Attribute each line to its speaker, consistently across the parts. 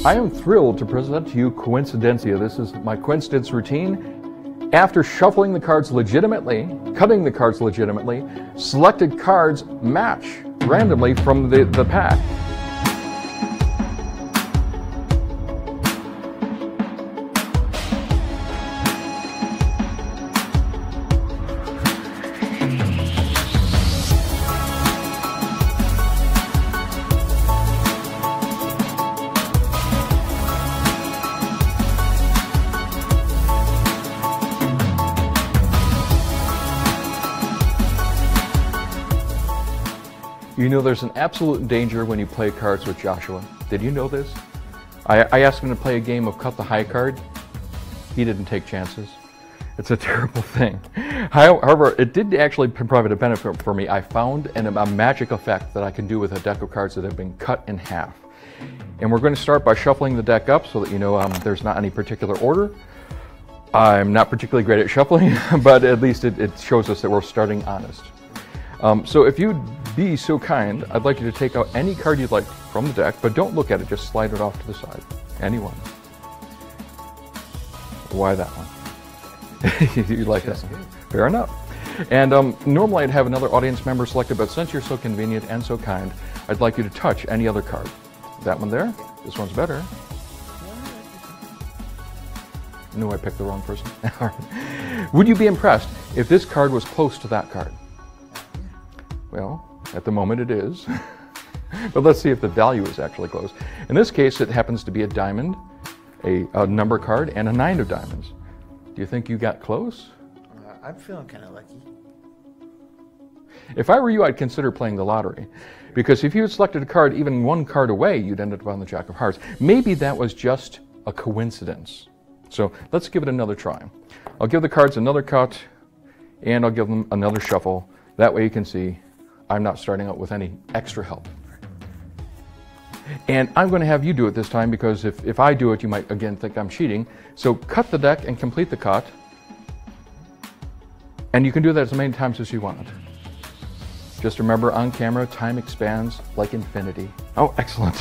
Speaker 1: I am thrilled to present to you Coincidencia. This is my coincidence routine. After shuffling the cards legitimately, cutting the cards legitimately, selected cards match randomly from the pack. You know there's an absolute danger when you play cards with Joshua. Did you know this? I asked him to play a game of cut the high card. He didn't take chances. It's a terrible thing. However, it did actually provide a benefit for me. I found a magic effect that I can do with a deck of cards that have been cut in half. And we're going to start by shuffling the deck up so that you know there's not any particular order. I'm not particularly great at shuffling, but at least it shows us that we're starting honest. So if you'd be so kind, I'd like you to take out any card you'd like from the deck, but don't look at it, just slide it off to the side. Any one. Why that one? You like that one? Fair enough. And normally I'd have another audience member selected, but since you're so convenient and so kind, I'd like you to touch any other card. That one there? This one's better. No, I picked the wrong person. Would you be impressed if this card was close to that card? Well, at the moment it is, but let's see if the value is actually close. In this case, it happens to be a diamond, a number card, and a 9 of diamonds. Do you think you got close?
Speaker 2: I'm feeling kind of lucky.
Speaker 1: If I were you, I'd consider playing the lottery, because if you had selected a card even one card away, you'd end up on the Jack of Hearts. Maybe that was just a coincidence. So let's give it another try. I'll give the cards another cut, and I'll give them another shuffle. That way you can see I'm not starting out with any extra help. And I'm going to have you do it this time because if I do it, you might again think I'm cheating. So cut the deck and complete the cut. And you can do that as many times as you want. Just remember, on camera, time expands like infinity. Oh, excellent.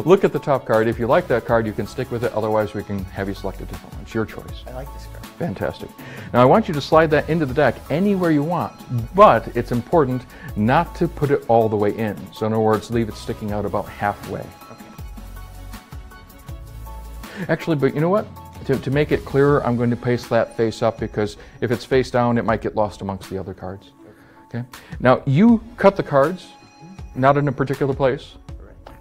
Speaker 1: Look at the top card. If you like that card, you can stick with it. Otherwise, we can have you select a different one. It's your choice.
Speaker 2: I like this card.
Speaker 1: Fantastic. Now I want you to slide that into the deck anywhere you want, but it's important not to put it all the way in. So in other words, leave it sticking out about halfway.
Speaker 2: Okay.
Speaker 1: Actually, but you know what? To make it clearer, I'm going to place that face up because if it's face down, it might get lost amongst the other cards. Okay. Now you cut the cards, not in a particular place.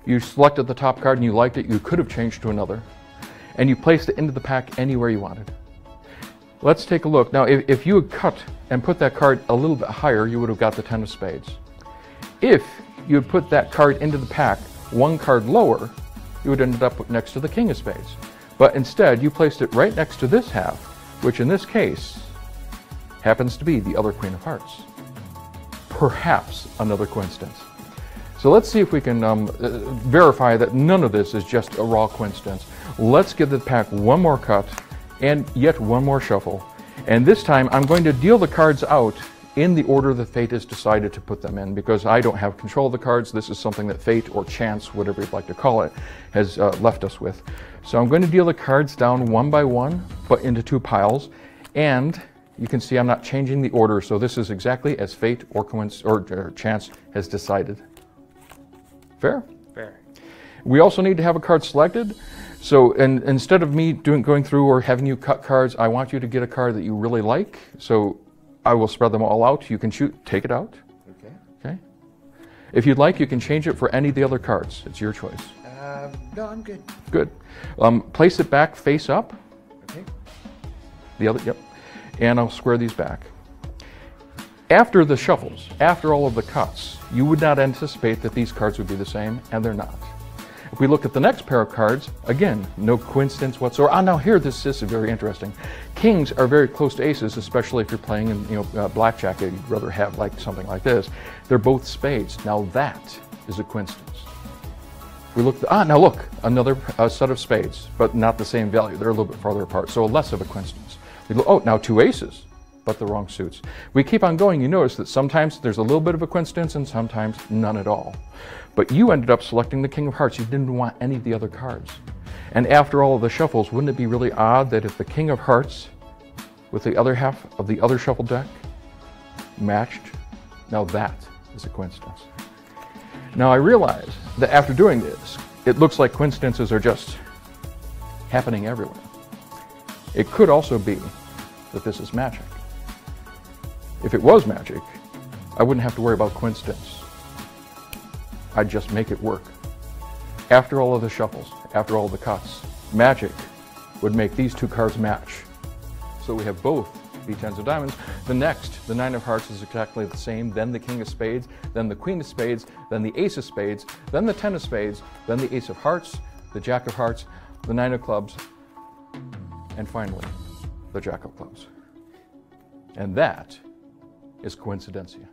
Speaker 1: You selected the top card and you liked it. You could have changed to another, and you placed it into the pack anywhere you wanted. Let's take a look. Now, if you had cut and put that card a little bit higher, you would have got the 10 of spades. If you had put that card into the pack one card lower, you would end up next to the king of spades. But instead, you placed it right next to this half, which in this case happens to be the other queen of hearts. Perhaps another coincidence. So let's see if we can verify that none of this is just a raw coincidence. Let's give the pack one more cut and yet one more shuffle. And this time I'm going to deal the cards out in the order that fate has decided to put them in, because I don't have control of the cards. This is something that fate or chance, whatever you'd like to call it, has left us with. So I'm going to deal the cards down one by one, but into two piles. And you can see I'm not changing the order, so this is exactly as fate or chance has decided. Fair?
Speaker 2: Fair.
Speaker 1: We also need to have a card selected. So instead of me going through or having you cut cards, I want you to get a card that you really like. So I will spread them all out. You can take it out.
Speaker 2: Okay.
Speaker 1: Okay. If you'd like, you can change it for any of the other cards. It's your choice.
Speaker 2: No, I'm good.
Speaker 1: Good. Place it back face up.
Speaker 2: Okay.
Speaker 1: The other, yep. And I'll square these back. After the shuffles, after all of the cuts, you would not anticipate that these cards would be the same, and they're not. If we look at the next pair of cards, again, no coincidence whatsoever. Ah, now here, this is very interesting. Kings are very close to aces, especially if you're playing in blackjack. You'd rather have like something like this. They're both spades. Now that is a coincidence. We look. Now look, another set of spades, but not the same value. They're a little bit farther apart, so less of a coincidence. We look, oh, now two aces, but the wrong suits. We keep on going. You notice that sometimes there's a little bit of a coincidence, and sometimes none at all. But you ended up selecting the King of Hearts. You didn't want any of the other cards. And after all of the shuffles, wouldn't it be really odd that if the king of hearts with the other half of the other shuffle deck matched? Now that is a coincidence. Now I realize that after doing this, it looks like coincidences are just happening everywhere. It could also be that this is magic. If it was magic, I wouldn't have to worry about coincidence. I'd just make it work. After all of the shuffles, after all the cuts, magic would make these two cards match. So we have both B10s of diamonds. The next, the 9 of hearts, is exactly the same, then the king of spades, then the queen of spades, then the ace of spades, then the 10 of spades, then the ace of hearts, the jack of hearts, the 9 of clubs, and finally, the jack of clubs. And that is Coincidencia.